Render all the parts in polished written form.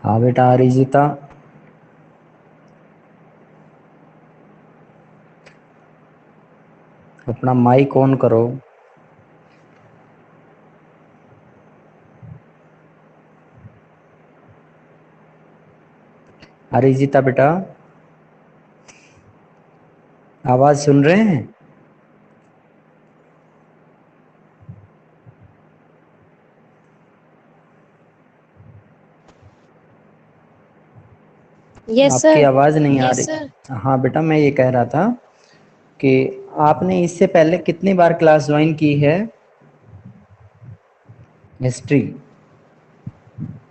हाँ बेटा अरिजीता। अपना माइक ऑन करो। अरिजीता बेटा, आवाज सुन रहे हैं? यस आपकी सर। आवाज नहीं आ रही। हाँ बेटा, मैं ये कह रहा था कि आपने इससे पहले कितनी बार क्लास ज्वाइन की है हिस्ट्री?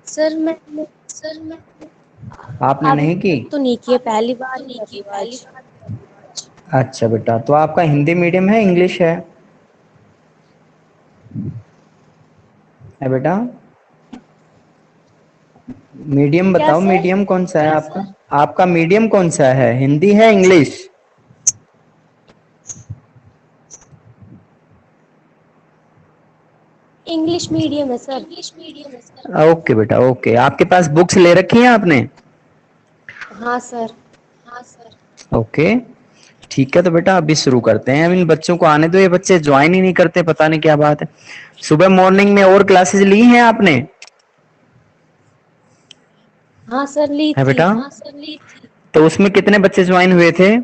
सर मैं आपने अब नहीं की? तक तो नहीं किए, पहली बार ही कर रही हूँ आज। अच्छा बेटा, तो आपका हिंदी मीडियम है इंग्लिश है बेटा? मीडियम क्या बताओ, सर? मीडियम कौन सा है आपका? आपका मीडियम कौन सा है, हिंदी है इंग्लिश? इंग्लिश मीडियम है सर। ओके बेटा ओके। आपके पास बुक्स ले रखी हैं आपने? हाँ सर। ओके ठीक है, तो बेटा अभी शुरू करते हैं। अब इन बच्चों को आने दो, ये बच्चे ज्वाइन ही नहीं करते, पता नहीं क्या बात है। सुबह मॉर्निंग में और क्लासेस ली हैं आपने? हाँ सर, ली है थी। बेटा? तो उसमें कितने बच्चे ज्वाइन हुए थे?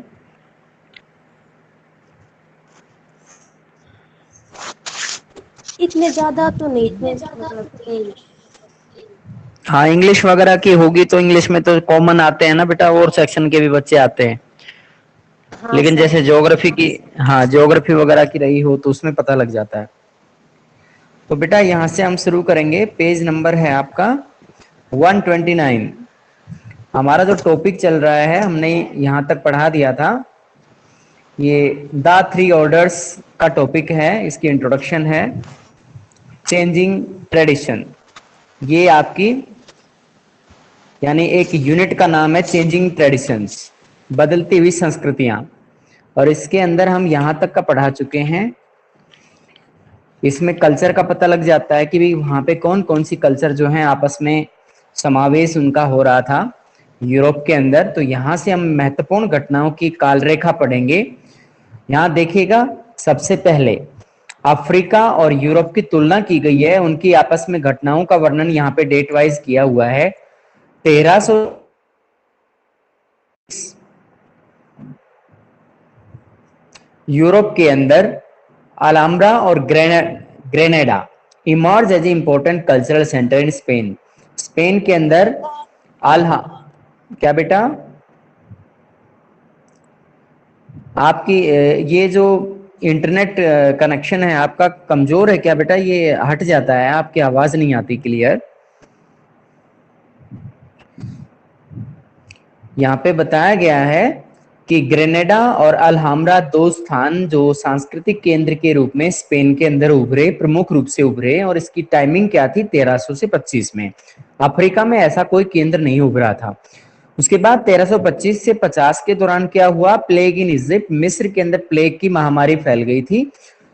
इतने ज्यादा तो नहीं थे, मतलब थे। हाँ इंग्लिश वगैरह की होगी तो इंग्लिश में तो कॉमन आते हैं ना बेटा, और सेक्शन के भी बच्चे आते हैं। हाँ लेकिन सर। जैसे ज्योग्राफी की, हाँ ज्योग्राफी वगैरह की रही हो तो उसमें पता लग जाता है। तो बेटा यहाँ से हम शुरू करेंगे। पेज नंबर है आपका 129। हमारा जो टॉपिक चल रहा है हमने यहाँ तक पढ़ा दिया था। ये द थ्री ऑर्डर्स का टॉपिक है, इसकी इंट्रोडक्शन है। चेंजिंग ट्रेडिशन, ये आपकी यानी एक यूनिट का नाम है चेंजिंग ट्रेडिशंस, बदलती हुई संस्कृतियां। और इसके अंदर हम यहां तक का पढ़ा चुके हैं। इसमें कल्चर का पता लग जाता है कि भाई वहां पे कौन कौन सी कल्चर जो है आपस में समावेश उनका हो रहा था यूरोप के अंदर। तो यहां से हम महत्वपूर्ण घटनाओं की काल रेखा पढ़ेंगे। यहाँ देखिएगा, सबसे पहले अफ्रीका और यूरोप की तुलना की गई है, उनकी आपस में घटनाओं का वर्णन यहाँ पे डेट वाइज किया हुआ है। 1300 यूरोप के अंदर अल्हम्ब्रा और Granada emerge as a important cultural centre in Spain. Spain के अंदर अल्हा क्या बेटा? आपकी ये जो इंटरनेट कनेक्शन है आपका कमजोर है क्या बेटा? ये हट जाता है, आपकी आवाज नहीं आती क्लियर। यहाँ पे बताया गया है कि ग्रेनेडा और अल्हम्ब्रा दो स्थान जो सांस्कृतिक केंद्र के रूप में स्पेन के अंदर उभरे, प्रमुख रूप से उभरे। और इसकी टाइमिंग क्या थी? 1300 से 25 में। अफ्रीका में ऐसा कोई केंद्र नहीं उभरा था। उसके बाद 1325 से 50 के दौरान क्या हुआ? प्लेग इन इजिप्ट, मिस्र के अंदर प्लेग की महामारी फैल गई थी,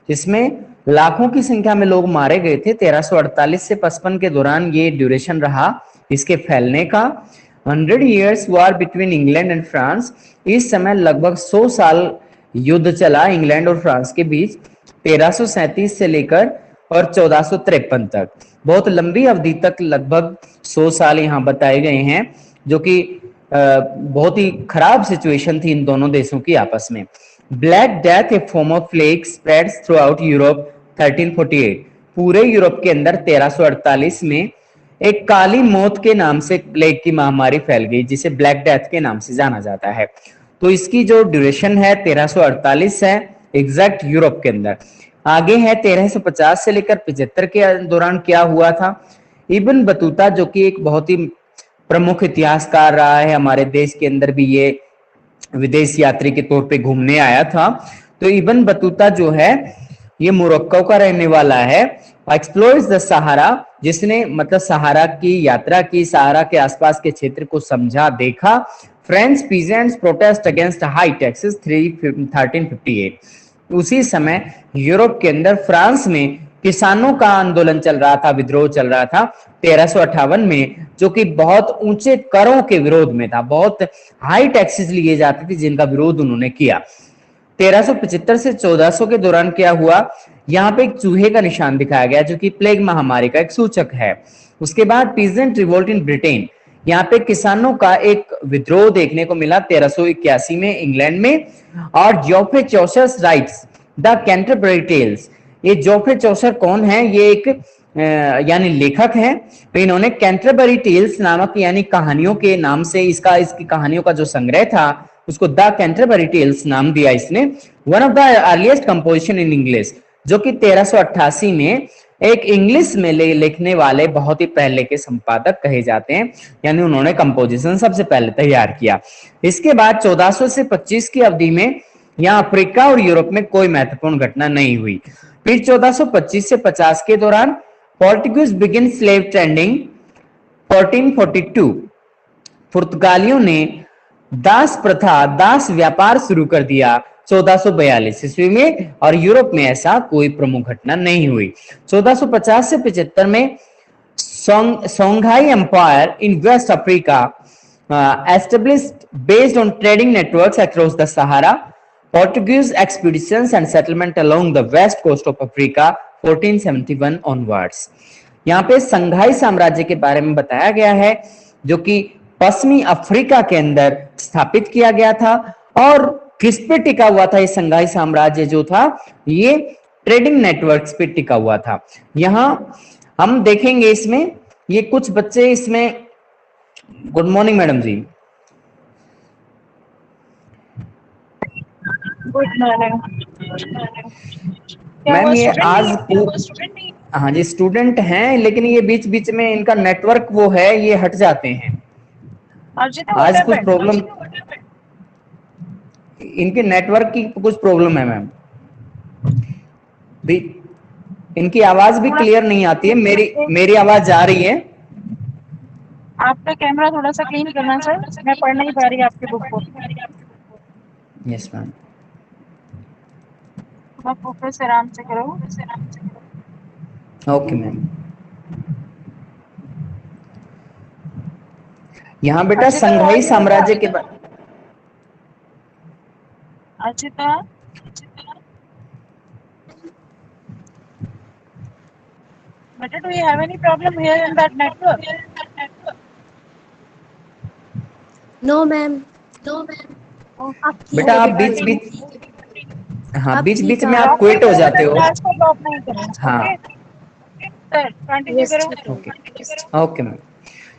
जिसमें लाखों की संख्या में लोग मारे गए थे। 1348 से 55 के दौरान ये ड्यूरेशन रहा इसके फैलने का। 100 years war between England and France, इस समय लगभग 100 साल युद्ध चला इंग्लैंड और फ्रांस के बीच, 1337 से लेकर और 1453 तक। बहुत लंबी अवधि तक, लगभग 100 साल यहाँ बताए गए हैं, जो कि बहुत ही खराब सिचुएशन थी इन दोनों देशों की आपस में। Black death, A form of plague, spreads through out Europe 1348। पूरे यूरोप के अंदर 1348 में एक काली मौत के नाम से प्लेग की महामारी फैल गई, जिसे ब्लैक डेथ के नाम से जाना जाता है। तो इसकी जो ड्यूरेशन है 1348 है एग्जैक्ट यूरोप के अंदर। आगे है 1350 से लेकर 75 के दौरान क्या हुआ था। इब्न बतूता, जो कि एक बहुत ही प्रमुख इतिहासकार रहा है, हमारे देश के अंदर भी ये विदेश यात्री के तौर पे घूमने आया था। तो इब्न बतूता जो है ये मोरक्को का रहने वाला है। एक्सप्लोर्स द सहारा, जिसने मतलब सहारा की यात्रा की, सहारा के आसपास के क्षेत्र को समझा देखा। French peasants protest against high taxes 1358। उसी समय यूरोप के अंदर फ्रांस में किसानों का आंदोलन चल रहा था, विद्रोह चल रहा था 1358 में, जो कि बहुत ऊंचे करों के विरोध में था। बहुत हाई टैक्सेस लिए जाते थे जिनका विरोध उन्होंने किया। 1375 से 1400 के दौरान क्या हुआ, यहाँ पे एक चूहे का निशान दिखाया गया जो कि प्लेग महामारी का एक सूचक है। उसके बाद पीजेंट रिवोल्ट इन ब्रिटेन, यहाँ पे किसानों का एक विद्रोह देखने को मिला 1381 में इंग्लैंड में। और Geoffrey Chaucer's writes the Canterbury Tales, ये जोफ्रे चौसर कौन है, ये एक यानी लेखक हैं। तो इन्होंने कैंटरबरी टेल्स नामक यानी कहानियों के नाम से इसकी कहानियों का जो संग्रह था उसको द कैंटरबरी टेल्स नाम दिया इसने। One of the earliest composition in English, जो कि 1388 में एक इंग्लिश में लिखने वाले बहुत ही पहले के संपादक कहे जाते हैं, यानी उन्होंने कंपोजिशन सबसे पहले तैयार किया। इसके बाद 1400 से 25 की अवधि में यहाँ अफ्रीका और यूरोप में कोई महत्वपूर्ण घटना नहीं हुई। फिर 1425 से 50 के दौरान पोर्टुगीज बिगिन स्लेव ट्रेडिंग 1442, पुर्तगालियों ने दास प्रथा, दास व्यापार शुरू कर दिया 1442 ईस्वी में, और यूरोप में ऐसा कोई प्रमुख घटना नहीं हुई। 1450 से 75 में Songhai empire in West Africa established based on trading networks across the Sahara, Portuguese expeditions and settlement along the west coast of Africa 1471 onwards। यहाँ पे संघाई साम्राज्य के बारे में बताया गया है जो कि पश्चिमी अफ्रीका के अंदर स्थापित किया गया था। और किस पे टिका हुआ था ये संघाई साम्राज्य जो था, ये ट्रेडिंग नेटवर्क्स पे टिका हुआ था। यहाँ हम देखेंगे इसमें ये कुछ बच्चे इसमें, गुड मॉर्निंग मैडम जी। गुड मॉर्निंग मैम ये आज हाँ जी स्टूडेंट हैं, लेकिन ये बीच बीच में इनका नेटवर्क वो है, ये हट जाते हैं। आज कुछ प्रॉब्लम, इनके नेटवर्क की कुछ प्रॉब्लम है मैम। इनकी आवाज भी क्लियर नहीं आती है। मेरी आवाज जा रही है? आपका कैमरा थोड़ा सा क्लीन करना सर, मैं पढ़ नहीं पा रही आपकी बुक को। Yes ma'am. फोकस से आराम से करो। Okay ma'am. यहाँ बेटा संघाई साम्राज्य के बारे, अर्चिता बेटा, do you have any problem here in that network? No ma'am. बेटा आप बीच बीच में आप क्विट हो जाते हो। हाँ ओके मैम।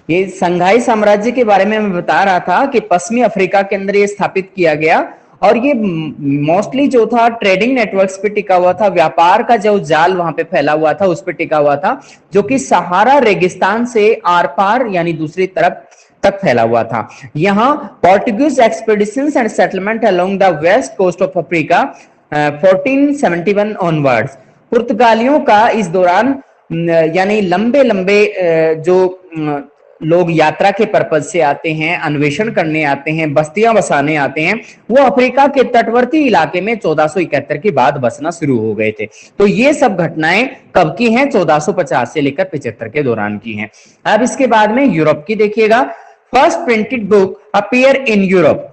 ये संघाई साम्राज्य के बारे में मैं बता रहा था कि पश्चिमी अफ्रीका के अंदर ये स्थापित किया गया, और ये मोस्टली जो था ट्रेडिंग नेटवर्क्स पे टिका हुआ था। व्यापार का जो जाल वहां पे फैला हुआ था उस पे टिका हुआ था, जो कि सहारा रेगिस्तान से आर पार यानी दूसरी तरफ तक फैला हुआ था। यहाँ Portuguese expeditions and settlement along the west coast of Africa 1471 onwards, पुर्तगालियों का इस दौरान यानी लंबे लंबे जो लोग यात्रा के पर्पज से आते हैं, अन्वेषण करने आते हैं, बस्तियां बसाने आते हैं, वो अफ्रीका के तटवर्ती इलाके में 1471 के बाद बसना शुरू हो गए थे। तो ये सब घटनाएं कब की हैं? 1450 से लेकर 75 के दौरान की हैं। अब इसके बाद में यूरोप की देखिएगा। First printed book appear in Europe,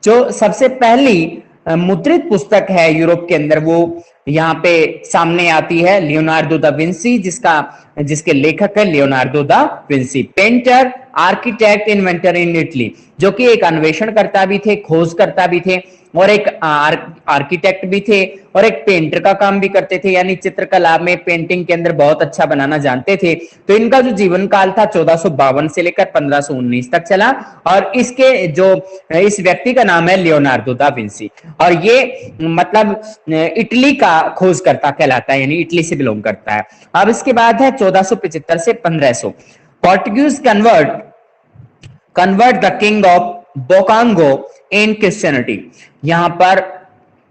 जो सबसे पहली मुद्रित पुस्तक है यूरोप के अंदर, वो यहाँ पे सामने आती है लियोनार्डो दा विंसी, जिसके लेखक है Leonardo da Vinci, painter, architect, inventor in Italy, जो कि एक अन्वेषणकर्ता भी थे, खोजकर्ता भी थे, और एक आर्किटेक्ट भी थे, और एक पेंटर का काम भी करते थे, यानी चित्रकला में पेंटिंग के अंदर बहुत अच्छा बनाना जानते थे। तो इनका जो जीवन काल था 1452 से लेकर 1519 तक चला, और इस व्यक्ति का नाम है लियोनार्डो दा विंसी, और ये मतलब इटली का खोजकर्ता कहलाता है, यानी इटली से बिलोंग करता है। अब इसके बाद है 1475 से 1500, Portuguese convert the king of Bakongo in Christianity. यहां पर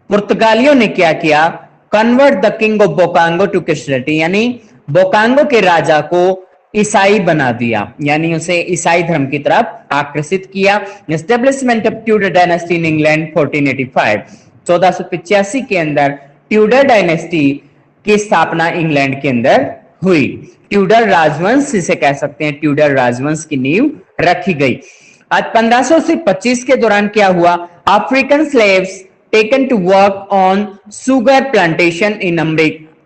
पुर्तगालियों ने क्या किया? Convert the king of Bakongo to Christianity, यानी बोकांगो के राजा को ईसाई बना दिया, यानी उसे ईसाई धर्म की तरफ आकर्षित किया। Establishment of Tudor dynasty in England 1485, 1485 के अंदर ट्यूडर डायनेस्टी की स्थापना इंग्लैंड के अंदर हुई। ट्यूडर राजवंश, इसे कह सकते हैं ट्यूडर राजवंश की नींव रखी गई। आज 1500 से 25 के दौरान क्या हुआ? African slaves taken to work on sugar plantation in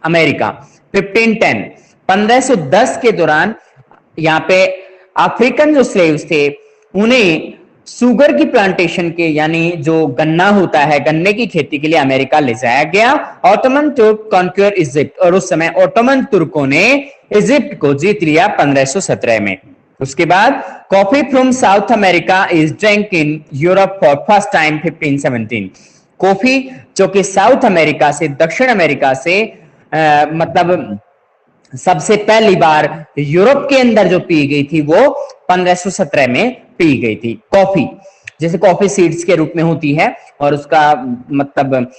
America. 1510 1510 के दौरान यहाँ पे अफ्रीकन जो स्लेव्स थे उन्हें सुगर की प्लांटेशन के, यानी जो गन्ना होता है, गन्ने की खेती के लिए अमेरिका ले जाया गया। ऑटोमन तुर्क कॉन्क्वर इजिप्ट, और उस समय ऑटोमन तुर्कों ने इजिप्ट को जीत लिया 1517 में। उसके बाद coffee from south America is drink in Europe for first time 1517। Coffee जो कि साउथ अमेरिका से, दक्षिण अमेरिका से मतलब सबसे पहली बार यूरोप के अंदर जो पी गई थी वो 1517 में पी गई थी। कॉफी जैसे कॉफी सीड्स के रूप में होती है और उसका मतलब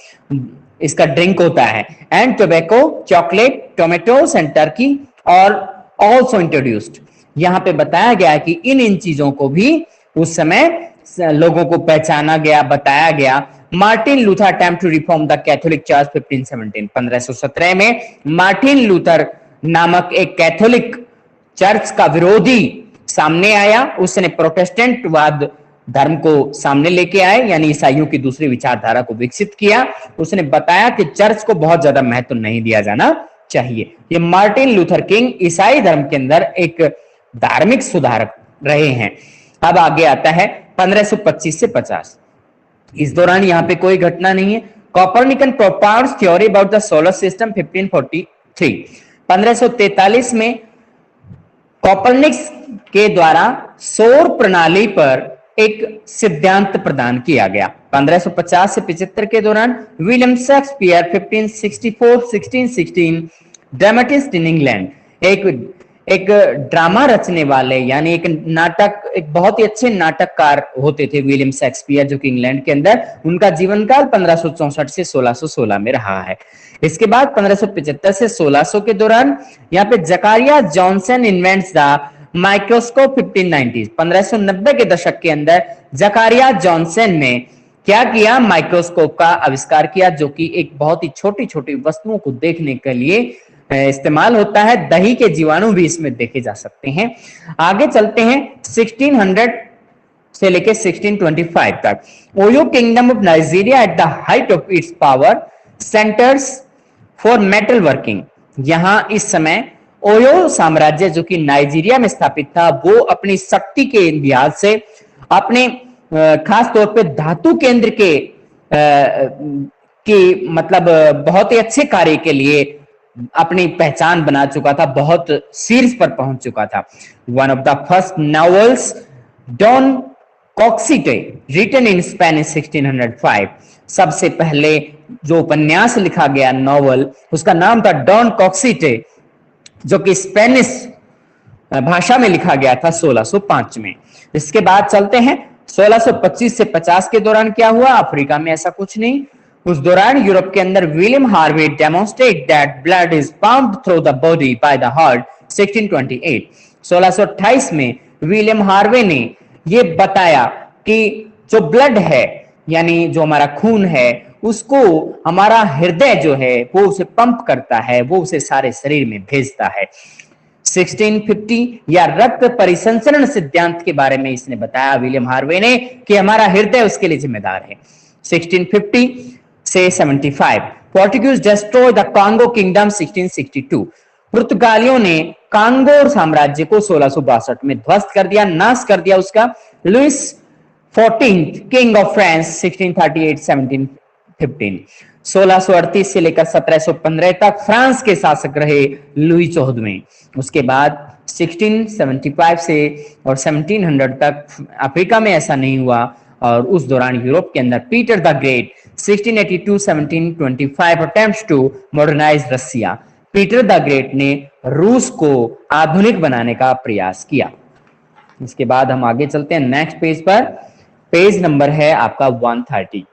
इसका ड्रिंक होता है। And tobacco, chocolate, Tomatoes and Turkey और ऑल्सो इंट्रोड्यूस्ड। यहाँ पे बताया गया कि इन चीजों को भी उस समय लोगों को पहचाना गया, बताया गया। Martin Luther attempt to reform the Catholic church 1517। 1517 में मार्टिन लूथर नामक एक कैथोलिक चर्च का विरोधी सामने आया। उसने प्रोटेस्टेंटवाद धर्म को सामने लेके आए, यानी ईसाइयों की दूसरी विचारधारा को विकसित किया। उसने बताया कि चर्च को बहुत ज्यादा महत्व नहीं दिया जाना चाहिए। ये मार्टिन लूथर किंग ईसाई धर्म के अंदर एक धार्मिक सुधारक रहे हैं। अब आगे आता है 1525 से 50। इस दौरान यहाँ पे कोई घटना नहीं है। Copernican propounds theory about the solar system 1543। 1543 में कॉपरनिकस के द्वारा सौर प्रणाली पर एक सिद्धांत प्रदान किया गया। 1550 से 75 के दौरान William Shakespeare 1564-1616 dramatist in England, एक ड्रामा रचने वाले, यानी एक नाटक, एक बहुत ही अच्छे नाटककार होते थे विलियम शेक्सपियर, जो कि इंग्लैंड के अंदर उनका जीवन काल 1564 से 1616 में रहा है। इसके बाद 1575 से 1600 के दौरान यहाँ पे जकारिया जॉनसन इन्वेंट्स द माइक्रोस्कोप 1590। 1590 के दशक के अंदर जकारिया जॉनसन ने क्या किया? माइक्रोस्कोप का आविष्कार किया, जो कि एक बहुत ही छोटी छोटी वस्तुओं को देखने के लिए इस्तेमाल होता है। दही के जीवाणु भी इसमें देखे जा सकते हैं। आगे चलते हैं 1600 से लेकर 1625 तक। OYO kingdom of Nigeria at the height of its power centres for metal working. यहां इस समय ओयो साम्राज्य जो कि नाइजीरिया में स्थापित था, वो अपनी शक्ति के लिहाज से अपने खास तौर पे धातु केंद्र के मतलब बहुत ही अच्छे कार्य के लिए अपनी पहचान बना चुका था, बहुत शीर्ष पर पहुंच चुका था। One of the first novels Don Quixote written in Spanish 1605। सबसे पहले जो उपन्यास लिखा गया नॉवल, उसका नाम था डॉन कॉक्सिटे, जो कि स्पेनिश भाषा में लिखा गया था 1605 में। इसके बाद चलते हैं 1625 से 50 के दौरान क्या हुआ? अफ्रीका में ऐसा कुछ नहीं। उस दौरान यूरोप के अंदर William Harvey demonstrate that blood is pumped through the body by the heart 1628। 1628 में विलियम हार्वे ने ये बताया कि जो ब्लड है, यानी जो हमारा खून है, उसको हमारा हृदय जो है वो उसे पंप करता है, वो उसे सारे शरीर में भेजता है। 1650 या रक्त परिसंचरण सिद्धांत के बारे में इसने बताया विलियम हार्वे ने कि हमारा हृदय उसके लिए जिम्मेदार है। 1650 से 75 Portuguese destroy the Congo kingdom 1662। पुर्तगालियों ने कांगो साम्राज्य को 1662 में ध्वस्त कर दिया, नाश कर दिया उसका। Louis 14th king of France 1638-1715। 1638 से लेकर 1715 तक फ्रांस के शासक रहे लुई 14वें। उसके बाद 1675 से और 1700 तक अफ्रीका में ऐसा नहीं हुआ, और उस दौरान यूरोप के अंदर Peter the Great 1682-1725 attempts to modernize Russia. Peter the Great ने रूस को आधुनिक बनाने का प्रयास किया। इसके बाद हम आगे चलते हैं नेक्स्ट पेज पर। पेज नंबर है आपका 130।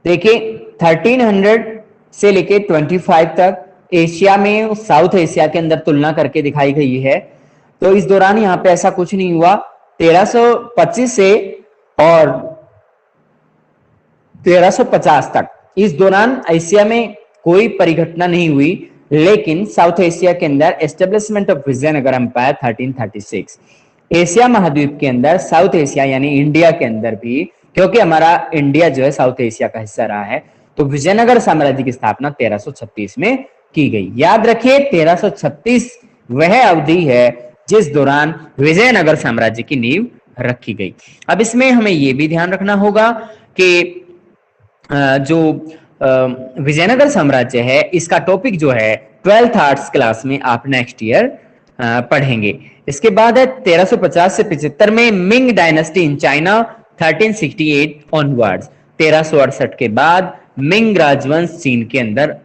देखिए 1300 से लेके 25 तक एशिया में, साउथ एशिया के अंदर तुलना करके दिखाई गई है। तो इस दौरान यहाँ पे ऐसा कुछ नहीं हुआ। 1325 से और 1350 तक। इस दौरान एशिया में कोई परिघटना नहीं हुई, लेकिन साउथ एशिया के अंदर establishment of Vijayanagar empire 1336। Asia महाद्वीप के अंदर साउथ एशिया यानी इंडिया के अंदर भी, क्योंकि हमारा इंडिया जो है साउथ एशिया का हिस्सा रहा है, तो विजयनगर साम्राज्य की स्थापना 1336 में की गई। याद रखिए 1336 वह अवधि है जिस दौरान विजयनगर साम्राज्य की नींव रखी गई। अब इसमें हमें यह भी ध्यान रखना होगा कि जो विजयनगर साम्राज्य है इसका टॉपिक जो है 12th आर्ट्स क्लास में आप नेक्स्ट ईयर पढ़ेंगे। इसके बाद है 1350 से 75 में Ming dynasty in China 1368 onwards. 1368 के बाद मिंग राजवंश चीन के अंदर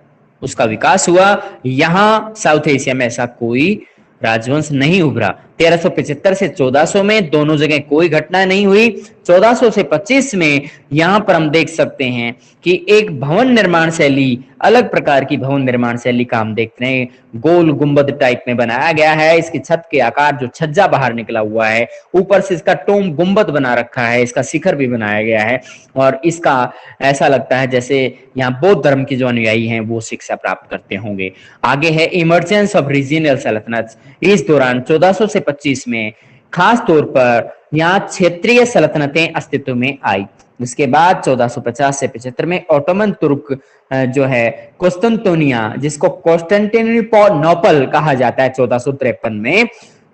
उसका विकास हुआ। यहां साउथ एशिया में ऐसा कोई राजवंश नहीं उभरा। 1375 से 1400 में दोनों जगह कोई घटना नहीं हुई। 1400 से 25 में यहां पर हम देख सकते हैं कि एक भवन निर्माण शैली, अलग प्रकार की भवन निर्माण शैली का हम देखते हैं, गोल गुंबद टाइप में बनाया गया है। इसकी छत के आकार जो छज्जा बाहर निकला हुआ है, ऊपर से इसका टोम गुंबद बना रखा है, इसका शिखर भी बनाया गया है और इसका ऐसा लगता है जैसे यहाँ बौद्ध धर्म के जो अनुयायी हैं वो शिक्षा प्राप्त करते होंगे। आगे है इमर्जेंस ऑफ रीजनल सल्तनत। इस दौरान 1400 से 25 में खास तौर पर यहाँ क्षेत्रीय सल्तनतें अस्तित्व में आई। इसके बाद 1450 से 75 में ओटोमन तुर्क जो है कुस्तुनतुनिया, जिसको कॉन्स्टेंटिनोपल कहा जाता है, 1453 में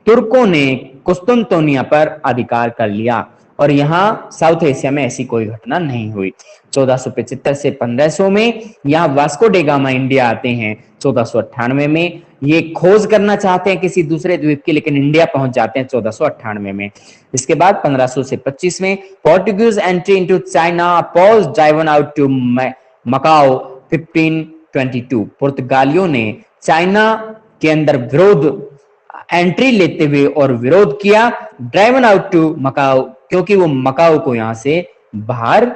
तुर्कों ने कुस्तुनतुनिया पर अधिकार कर लिया और यहाँ साउथ एशिया में ऐसी कोई घटना नहीं हुई। 1475 से 1500 में यहाँ वास्को डे गामा इंडिया आते हैं। 1498 में ये खोज करना चाहते हैं किसी दूसरे द्वीप की, लेकिन इंडिया पहुंच जाते हैं 1498 में। इसके बाद 1500 से 25 में Portuguese entry into China oppose driven out to Macau 1522। पुर्तगालियों ने चाइना के अंदर विरोध एंट्री लेते हुए और विरोध किया, ड्राइवन आउट टू मकाओ, क्योंकि वो मकाओ को यहां से बाहर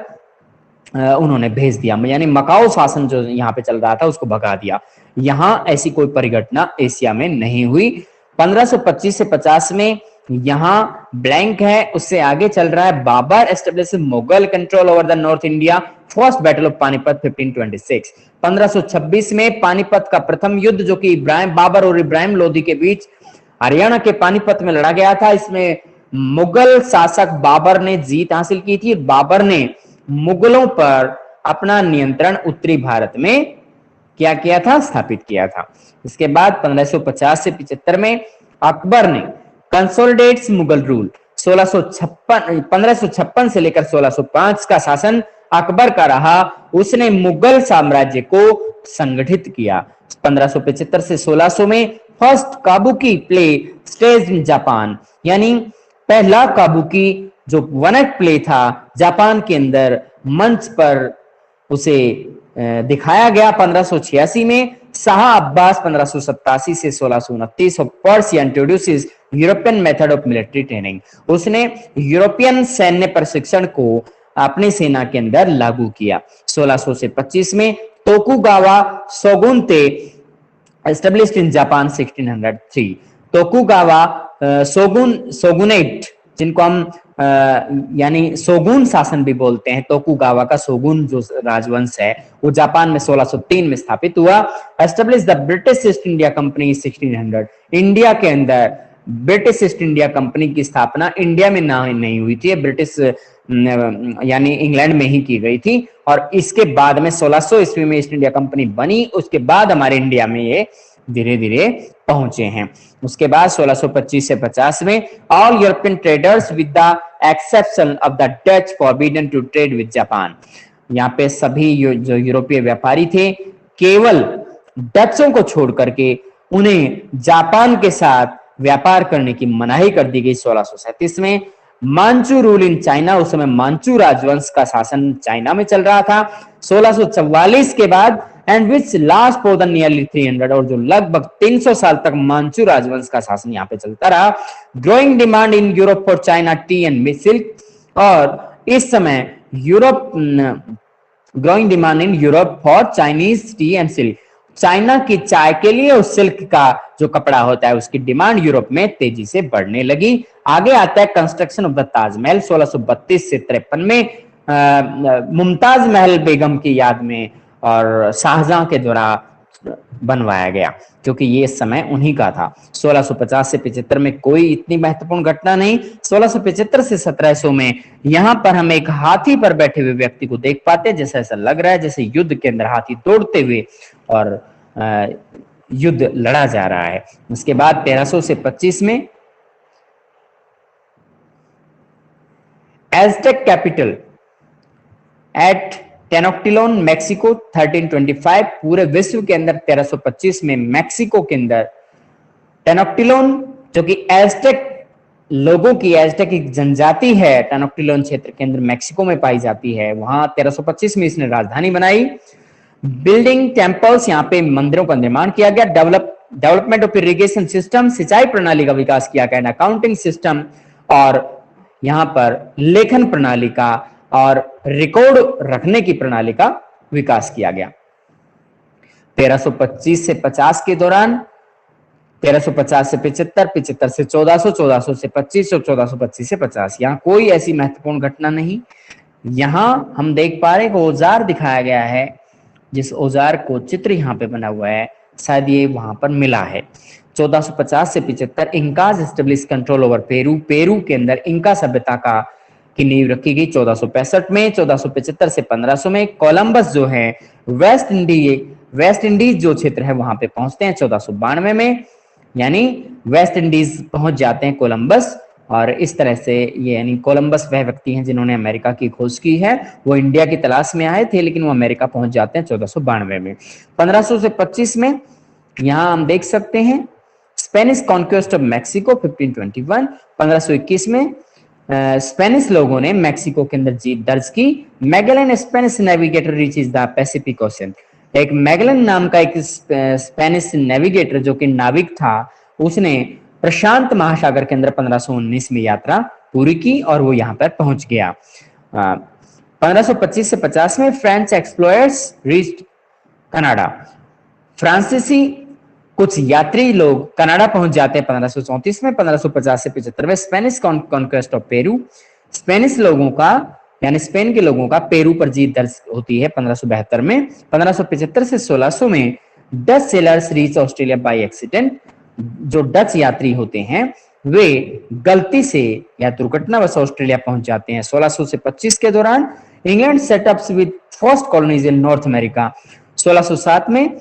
उन्होंने भेज दिया, यानी मकाओ शासन जो यहाँ पे चल रहा था उसको भगा दिया। यहां ऐसी कोई परिघटना एशिया में नहीं हुई। 1525 से 50 में यहां ब्लैंक है, उससे आगे चल रहा है Babur establish Mughal control over the north India, first battle of Panipat 1526। 1526 में पानीपत का प्रथम युद्ध जो कि बाबर और इब्राहिम लोदी के बीच हरियाणा के पानीपत में लड़ा गया था, इसमें मुगल शासक बाबर ने जीत हासिल की थी। बाबर ने मुगलों पर अपना नियंत्रण उत्तरी भारत में क्या किया था, स्थापित किया था। इसके बाद 1550 से 75 में अकबर ने कंसोलिडेट्स मुगल रूल। 1556 से लेकर 1605 का शासन अकबर का रहा। उसने मुगल साम्राज्य को संगठित किया। 1575 से 1600 में first Kabuki play stage in Japan, यानी पहला काबुकी जो वन एक्ट प्ले था जापान के अंदर मंच पर उसे दिखाया गया। 1586 में शाह अब्बास 1587 से 1629 Persia introduces European method of military training. उसने यूरोपियन सैन्य प्रशिक्षण को अपनी सेना के अंदर लागू किया। 1600 से 25 में Tokugawa shogunate established in Japan 1603। Tokugawa shogunate, जिनको हम यानी शोगुन शासन भी बोलते हैं, तोकुगावा का शोगुन जो राजवंश है वो जापान में 1603 में स्थापित हुआ। Establish the British east India company 1600। India के अंदर ब्रिटिश ईस्ट इंडिया कंपनी की स्थापना इंडिया में नहीं हुई थी, ब्रिटिश यानी इंग्लैंड में ही की गई थी और इसके बाद में 1600 ईस्वी में ईस्ट इंडिया कंपनी बनी। उसके बाद हमारे इंडिया में ये धीरे धीरे पहुंचे हैं। उसके बाद 1625 से 50 में all European traders with the exception of the Dutch forbidden to trade with Japan. यहाँ पे सभी जो यूरोपीय व्यापारी थे, केवल डचों को छोड़ करके उन्हें जापान के साथ व्यापार करने की मनाही कर दी गई। 1637 में मांचू रूल इन चाइना, उस समय मांचू राजवंश का शासन चाइना में चल रहा था। 1644 के बाद and which last for the nearly 300, और जो लगभग 300 साल तक मांचू राजवंश का शासन यहाँ पे चलता रहा। Growing demand in Europe for China T and silk, और इस समय Europe growing demand in Europe for Chinese T and silk, China की चाय के लिए और सिल्क का जो कपड़ा होता है उसकी डिमांड यूरोप में तेजी से बढ़ने लगी। आगे आता है कंस्ट्रक्शन ऑफ द ताजमहल 1632 से 53 में। मुमताज महल बेगम की याद में और शाहजहां के द्वारा बनवाया गया, क्योंकि ये समय उन्हीं का था। 1650 से 75 में कोई इतनी महत्वपूर्ण घटना नहीं। 1675 से 1700 में यहाँ पर हम एक हाथी पर बैठे हुए व्यक्ति को देख पाते हैं, जैसा ऐसा लग रहा है जैसे युद्ध के अंदर हाथी दौड़ते हुए और युद्ध लड़ा जा रहा है। उसके बाद 1300 से 25 में एज़टेक कैपिटल एट टेनोक्टिलोन मैक्सिको 1325, पूरे विश्व के अंदर 1325 में मैक्सिको के अंदर टेनोक्टिलोन, जो कि एज़टेक लोगों की, एज़टेक एक जनजाति है, टेनोक्टिलोन क्षेत्र के अंदर मैक्सिको में पाई जाती है, वहां 1325 में इसने राजधानी बनाई। बिल्डिंग टेम्पल्स, यहाँ पे मंदिरों का निर्माण किया गया। डेवलपमेंट ऑफ इरिगेशन सिस्टम, सिंचाई प्रणाली का विकास किया गया। अकाउंटिंग सिस्टम और यहाँ पर लेखन प्रणाली का और रिकॉर्ड रखने की प्रणाली का विकास किया गया। 1325 से 50 के दौरान 1350 से 75, 75 से 1400, 1400 से 25 और 1425 से 50, यहाँ कोई ऐसी महत्वपूर्ण घटना नहीं। यहां हम देख पा रहे हैं औजार दिखाया गया है, जिस औजार को चित्र यहाँ पे बना हुआ है, शायद ये वहां पर मिला है। 1450 से 75 Incas establish control over Peru, Peru के अंदर इंका सभ्यता का की नींव रखी गई 1465 में। 1475 से 1500 में कोलंबस जो है वेस्ट इंडीज जो क्षेत्र है वहां पे पहुंचते हैं 1492 में, यानी वेस्ट इंडीज पहुंच जाते हैं कोलंबस। और इस तरह से ये, यानी कोलंबस वह व्यक्ति हैं जिन्होंने अमेरिका की खोज की है। वो इंडिया की तलाश में आए थे, लेकिन वो अमेरिका पहुंच जाते हैं 1492 में। 1500 से 25 में यहां हम देख सकते हैं स्पेनिश कॉन्क्वेस्ट ऑफ मैक्सिको 1521। 1521 में स्पेनिश लोगों ने मैक्सिको के अंदर जीत दर्ज की। Magellan Spanish navigator reaches the Pacific ocean, एक मैगेलन नाम का एक स्पेनिश नेविगेटर जो कि नाविक था, उसने प्रशांत महासागर के अंदर 1519 में यात्रा पूरी की और वो यहाँ पर पहुंच गया। 1525 से 50 में फ्रेंच एक्सप्लोरर्स रीच्ड कनाडा, फ्रांसीसी कुछ यात्री लोग कनाडा पहुंच जाते हैं 1534 में। 1550 से 75 में Spanish conquest of Peru, Spanish लोगों का यानी स्पेन के लोगों का पेरू पर जीत दर्ज होती है 1572 में। 1575 से 1600 में Dutch sellers reach Australia by accident, जो डच यात्री होते हैं वे गलती से या दुर्घटनावश ऑस्ट्रेलिया पहुंच जाते हैं। 1600 से 25 के दौरान England setups with first colonies in north America, 1607 में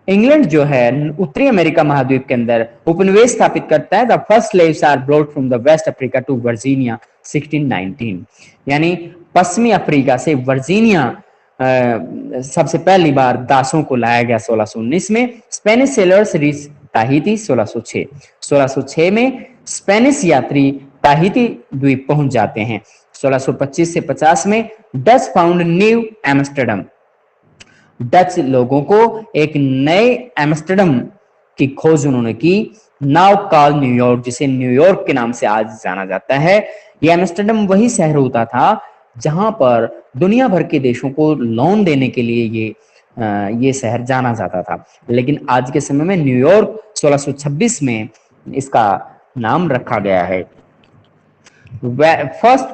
इंग्लैंड जो है उत्तरी अमेरिका महाद्वीप के अंदर उपनिवेश स्थापित करता है। The first slaves are brought from the west Africa to Virginia 1619, यानी पश्चिमी अफ्रीका से वर्जीनिया सबसे पहली बार दासों को लाया गया 1619 में। स्पेनिश सेलर्स रीच ताहिती 1606, 1606 में स्पेनिश यात्री ताहिती द्वीप पहुंच जाते हैं। 1625 से 50 में Dutch found new Amsterdam, Dutch लोगों को एक नए एम्स्टर्डम की खोज उन्होंने की, नाउ कॉल न्यूयॉर्क, जिसे न्यूयॉर्क के नाम से आज जाना जाता है। यह एम्स्टर्डम वही शहर होता था जहां पर दुनिया भर के देशों को लोन देने के लिए ये शहर जाना जाता था, लेकिन आज के समय में न्यूयॉर्क 1626 में इसका नाम रखा गया है। फर्स्ट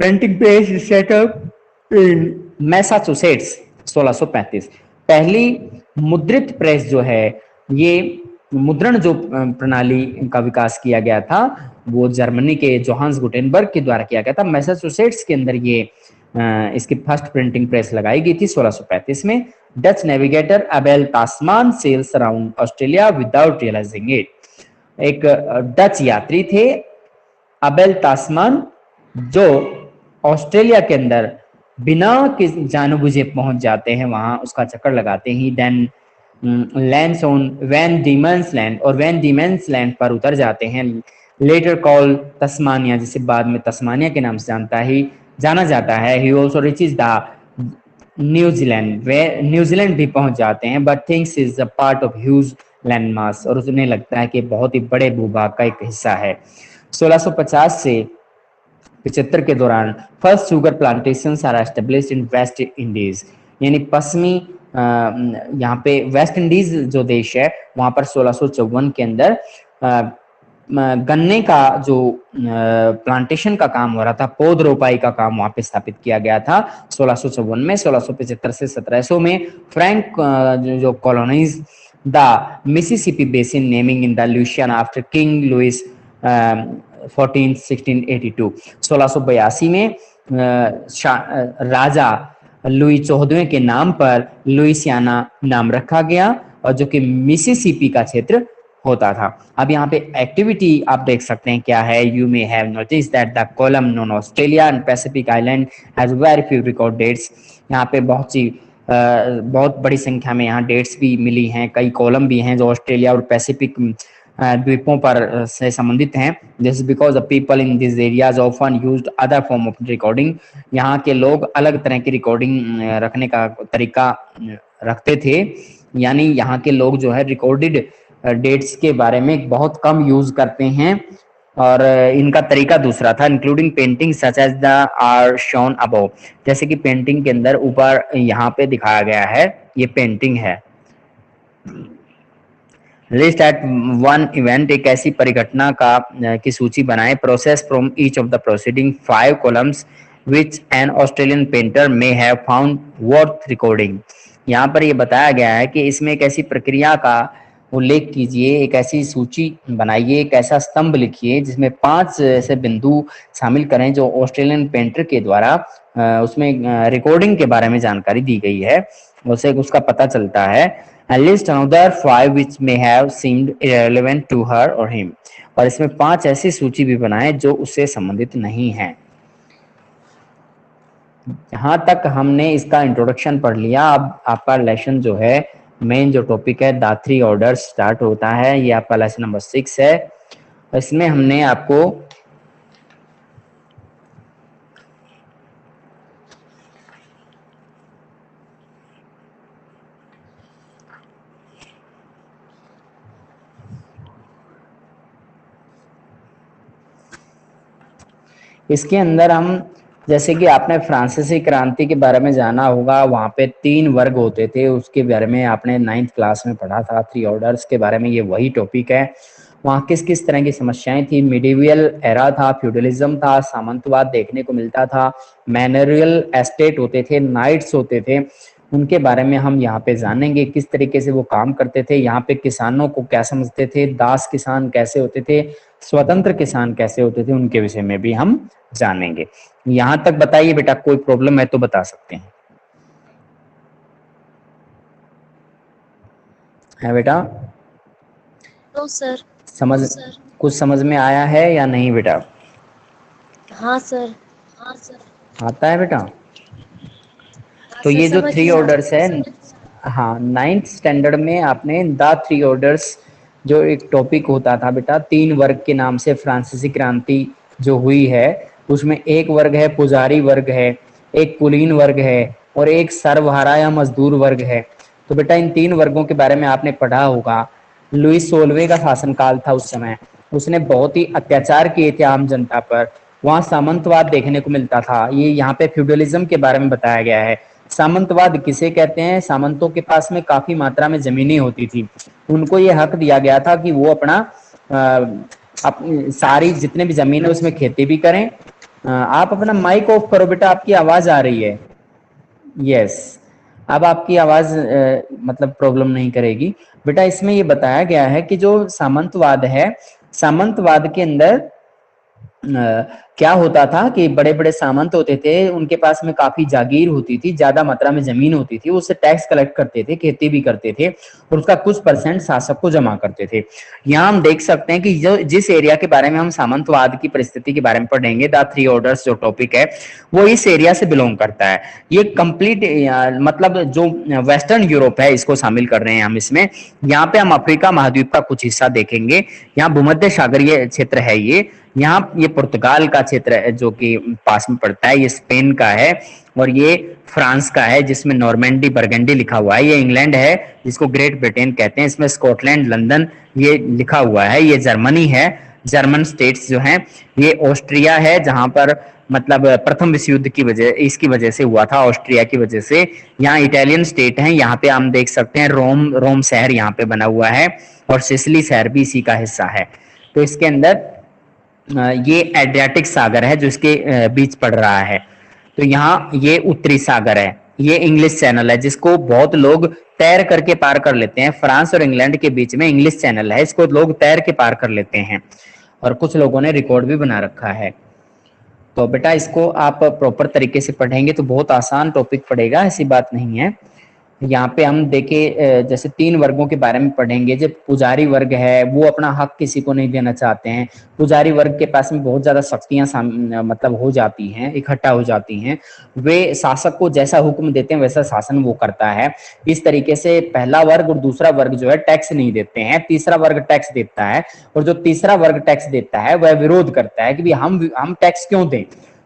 प्रिंटिंग प्रेस सेटअप इन मैसाचुसेट्स 1635, पहली मुद्रित प्रेस जो है, ये मुद्रण जो प्रणाली का विकास किया गया था वो जर्मनी के जोहान्स गुटेनबर्ग के द्वारा किया गया था। मैसाचुसेट्स के अंदर ये इसकी फर्स्ट प्रिंटिंग प्रेस लगाई गई थी 1635 में। Dutch navigator Abel Tasman sails around Australia without realising it, एक डच यात्री थे अबेल तास्मान जो ऑस्ट्रेलिया के अंदर बिना जाने बुझे पहुंच जाते हैं, वहां उसका चक्कर लगाते ही then lands on Van Diemen's Land, और वैन डीमंस लैंड पर उतर जाते हैं। लेटर कॉल तस्मानिया, जिसे बाद में तस्मानिया के नाम से जाना जाता है। He also reaches the New Zealand, way New Zealand भी पहुंच जाते हैं, but things is a part of huge land mass, और उन्हें लगता है कि बहुत ही बड़े भूभाग का एक हिस्सा है। 1650 से 75 के दौरान first sugar plantations are established in West Indies, यानी पश्चिमी यहाँ पे वेस्ट इंडीज जो देश है वहां पर 1654 के अंदर गन्ने का जो प्लांटेशन का काम हो रहा था, पौध रोपाई का काम वहां पे स्थापित किया गया था 1654 में। 1675 से 1700 में फ्रैंक जो colonies the Mississippi basin naming in the Louisiana after King Louis 1682। 1682 में राजा लुई 14वें के नाम पर लुइसियाना नाम रखा गया, और जो कि मिसिसिपी का क्षेत्र होता था। अब यहाँ पे एक्टिविटी आप देख सकते हैं क्या है। You may have notice that the column non Australia and Pacific island has very few record dates. यहाँ पे बहुत बड़ी संख्या में यहाँ डेट्स भी मिली हैं, कई कॉलम भी हैं जो ऑस्ट्रेलिया और पैसिफिक द्वीपों पर से संबंधित हैं। This because the people in this areas often used other form of recording. यहाँ के लोग अलग तरह की रिकॉर्डिंग रखने का तरीका रखते थे, यानी यहाँ के लोग जो है रिकॉर्डेड डेट्स के बारे में बहुत कम यूज करते हैं, और इनका तरीका दूसरा था। Including painting such as the are shown above, जैसे कि पेंटिंग के अंदर ऊपर यहाँ पे दिखाया गया है, ये पेंटिंग है। लिस्ट एट वन इवेंट, एक ऐसी परिघटना की सूची बनाए। Process from each of the proceeding 5 columns which an Australian painter may have found worth recording. यहाँ पर ये बताया गया है कि इसमें एक ऐसी प्रक्रिया का उल्लेख कीजिए, एक ऐसी सूची बनाइए, एक ऐसा स्तंभ लिखिए जिसमें 5 ऐसे बिंदु शामिल करें जो ऑस्ट्रेलियन पेंटर के द्वारा उसमें रिकॉर्डिंग के बारे में जानकारी दी गई है, उसे उसका पता चलता है। List another 5 which may have seemed irrelevant to her or him, और इसमें 5 ऐसी सूची भी बनाए जो उससे संबंधित नहीं है। यहाँ तक हमने इसका इंट्रोडक्शन पढ़ लिया। अब आपका लेसन जो है, मेन जो टॉपिक है द 3 ऑर्डर्स स्टार्ट होता है। ये आपका लेसन नंबर 6 है। इसमें हमने आपको इसके अंदर हम, जैसे कि आपने फ्रांसीसी क्रांति के बारे में जाना होगा, वहाँ पे 3 वर्ग होते थे, उसके बारे में आपने 9th क्लास में पढ़ा था। 3 ऑर्डर्स के बारे में ये वही टॉपिक है। वहाँ किस किस तरह की समस्याएं थी। मिडिवियल एरा था, फ्यूडलिज्म था, सामंतवाद देखने को मिलता था, मैनरियल एस्टेट होते थे, नाइट्स होते थे, उनके बारे में हम यहाँ पे जानेंगे, किस तरीके से वो काम करते थे। यहाँ पे किसानों को क्या समझते थे, दास किसान कैसे होते थे, स्वतंत्र किसान कैसे होते थे, उनके विषय में भी हम जानेंगे। यहाँ तक बताइए बेटा, कोई प्रॉब्लम है तो बता सकते हैं। है बेटा? No sir. कुछ समझ में आया है या नहीं बेटा? हाँ सर। आता है बेटा? तो ये जो 3 ऑर्डर्स है, हाँ 9th स्टैंडर्ड में आपने द 3 ऑर्डर्स जो एक टॉपिक होता था बेटा, 3 वर्ग के नाम से फ्रांसीसी क्रांति जो हुई है, उसमें एक वर्ग है पुजारी वर्ग है, एक कुलीन वर्ग है, और एक सर्वहारा या मजदूर वर्ग है। तो बेटा इन 3 वर्गों के बारे में आपने पढ़ा होगा। लुईस 16वें का शासनकाल था उस समय, उसने बहुत ही अत्याचार किए थे आम जनता पर। वहाँ सामंतवाद देखने को मिलता था। ये यहाँ पे फ्यूडलिज्म के बारे में बताया गया है। सामंतवाद किसे कहते हैं? सामंतों के पास में काफी मात्रा में जमीनें होती थी, उनको ये हक दिया गया था कि वो अपना अपनी सारी जितने भी जमीन है उसमें खेती भी करें। आप अपना माइक ऑफ करो बेटा, आपकी आवाज आ रही है। यस, अब आपकी आवाज मतलब प्रॉब्लम नहीं करेगी बेटा। इसमें ये बताया गया है कि जो सामंतवाद है, सामंतवाद के अंदर क्या होता था कि बड़े बड़े सामंत होते थे, उनके पास में काफी जागीर होती थी, ज्यादा मात्रा में जमीन होती थी, उससे टैक्स कलेक्ट करते थे, खेती भी करते थे, और उसका कुछ % शासक को जमा करते थे। यहाँ हम देख सकते हैं कि जो जिस एरिया के बारे में हम सामंतवाद की परिस्थिति के बारे में पढ़ेंगे, द 3 ऑर्डर्स जो टॉपिक है, वो इस एरिया से बिलोंग करता है। ये कंप्लीट मतलब जो वेस्टर्न यूरोप है इसको शामिल कर रहे हैं हम इसमें। यहाँ पे हम अफ्रीका महाद्वीप का कुछ हिस्सा देखेंगे। यहाँ भूमध्य सागरीय क्षेत्र है, यहाँ ये पुर्तगाल का क्षेत्र है जो कि पास में पड़ता है, ये स्पेन का है, और ये फ्रांस का है जिसमें नॉर्मेंडी बर्गंडी लिखा हुआ है। ये इंग्लैंड है जिसको ग्रेट ब्रिटेन कहते हैं, इसमें स्कॉटलैंड लंदन ये लिखा हुआ है। ये जर्मनी है, जर्मन स्टेट्स जो हैं। ये ऑस्ट्रिया है जहां पर मतलब प्रथम विश्व युद्ध की इसकी वजह से हुआ था, ऑस्ट्रिया की वजह से। यहाँ इटालियन स्टेट है, यहाँ पे हम देख सकते हैं रोम शहर यहाँ पे बना हुआ है, और सिसिली शहर भी इसी का हिस्सा है। तो इसके अंदर ये एड्रियाटिक सागर है जो इसके बीच पड़ रहा है। तो यहाँ ये उत्तरी सागर है, ये इंग्लिश चैनल है जिसको बहुत लोग तैर करके पार कर लेते हैं। फ्रांस और इंग्लैंड के बीच में इंग्लिश चैनल है, इसको लोग तैर के पार कर लेते हैं और कुछ लोगों ने रिकॉर्ड भी बना रखा है। तो बेटा इसको आप प्रॉपर तरीके से पढ़ेंगे तो बहुत आसान टॉपिक पड़ेगा, ऐसी बात नहीं है। यहाँ पे हम देखे जैसे 3 वर्गों के बारे में पढ़ेंगे। जब पुजारी वर्ग है वो अपना हक किसी को नहीं देना चाहते हैं, पुजारी वर्ग के पास में बहुत ज्यादा शक्तियां मतलब हो जाती हैं, इकट्ठा हो जाती हैं, वे शासक को जैसा हुक्म देते हैं वैसा शासन वो करता है। इस तरीके से पहला वर्ग और दूसरा वर्ग जो है टैक्स नहीं देते हैं, तीसरा वर्ग टैक्स देता है, और जो तीसरा वर्ग टैक्स देता है वह विरोध करता है कि हम टैक्स क्यों दें।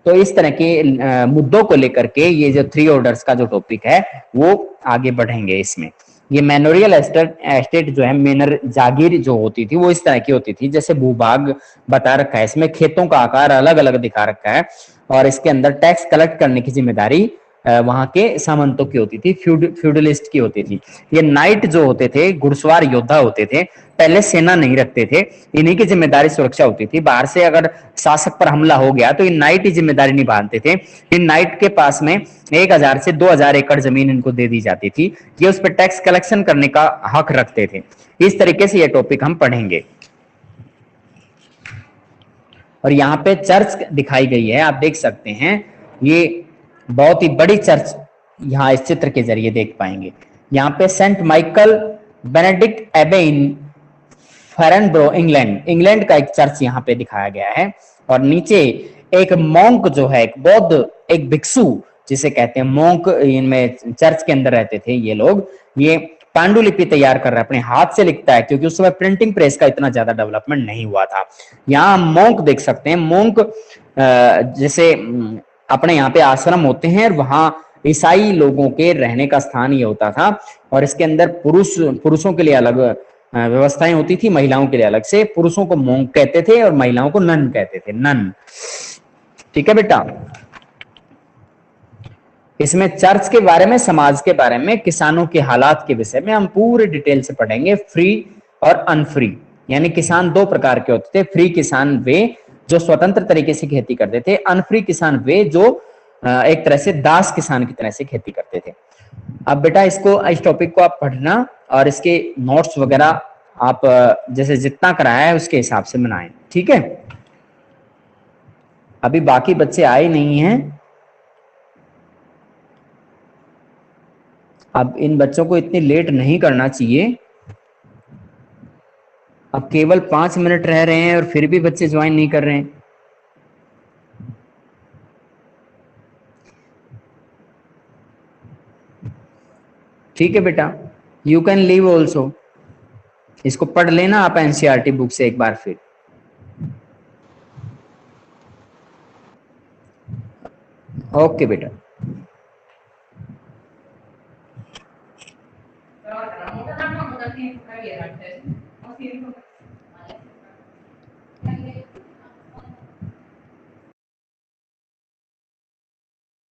तो इस तरह के मुद्दों को लेकर के ये जो 3 ऑर्डर्स का जो टॉपिक है वो आगे बढ़ेंगे इसमें। ये मैनोरियल एस्टेट जो है, मेनर जागीर जो होती थी वो इस तरह की होती थी, जैसे भूभाग बता रखा है इसमें, खेतों का आकार अलग अलग दिखा रखा है और इसके अंदर टैक्स कलेक्ट करने की जिम्मेदारी वहां के सामंतों की होती थी, फ्यूडलिस्ट की होती थी। ये नाइट जो होते थे, घुड़सवार योद्धा होते थे, पहले सेना नहीं रखते थे, इन्हीं की जिम्मेदारी सुरक्षा होती थी। बाहर से अगर शासक पर हमला हो गया तो इन नाइट ही जिम्मेदारी निभाते थे। इन नाइट के पास में 1000 से 2000 एकड़ जमीन इनको दे दी जाती थी, ये उस पर टैक्स कलेक्शन करने का हक रखते थे। इस तरीके से ये टॉपिक हम पढ़ेंगे। और यहाँ पे चर्च दिखाई गई है, आप देख सकते हैं, ये बहुत ही बड़ी चर्च यहाँ इस चित्र के जरिए देख पाएंगे। यहाँ पे सेंट माइकल बेनेडिक्ट एबे इन फेरनब्रो इंग्लैंड का एक चर्च यहाँ पे दिखाया गया है। और नीचे एक मॉन्क जो है, एक बौद्ध, एक भिक्षु जिसे कहते हैं मॉन्क, इनमें चर्च के अंदर रहते थे ये लोग, ये पांडुलिपि तैयार कर रहा है, अपने हाथ से लिखता है क्योंकि उस समय प्रिंटिंग प्रेस का इतना ज्यादा डेवलपमेंट नहीं हुआ था। यहाँ मॉन्क देख सकते हैं, मॉन्क जैसे अपने यहाँ पे आश्रम होते हैं और वहां ईसाई लोगों के रहने का स्थान ये होता था। और इसके अंदर पुरुषों के लिए अलग व्यवस्थाएं होती थी, महिलाओं के लिए अलग से। पुरुषों को मॉन्क कहते थे और महिलाओं को नन कहते थे, नन। ठीक है बेटा। इसमें चर्च के बारे में, समाज के बारे में, किसानों के हालात के विषय में हम पूरे डिटेल से पढ़ेंगे। फ्री और अनफ्री, यानी किसान 2 प्रकार के होते थे। फ्री किसान वे जो स्वतंत्र तरीके से खेती करते थे, अनफ्री किसान वे जो एक तरह से दास किसान की तरह से खेती करते थे। अब बेटा इस टॉपिक को आप पढ़ना और इसके नोट्स वगैरह आप जैसे जितना कराया है उसके हिसाब से बनाएं, ठीक है। अभी बाकी बच्चे आए नहीं हैं, अब इन बच्चों को इतनी लेट नहीं करना चाहिए। अब केवल 5 मिनट रह रहे हैं और फिर भी बच्चे ज्वाइन नहीं कर रहे हैं। ठीक है बेटा, यू कैन लीव ऑल्सो। इसको पढ़ लेना आप एनसीईआरटी बुक से एक बार फिर। ओके बेटा।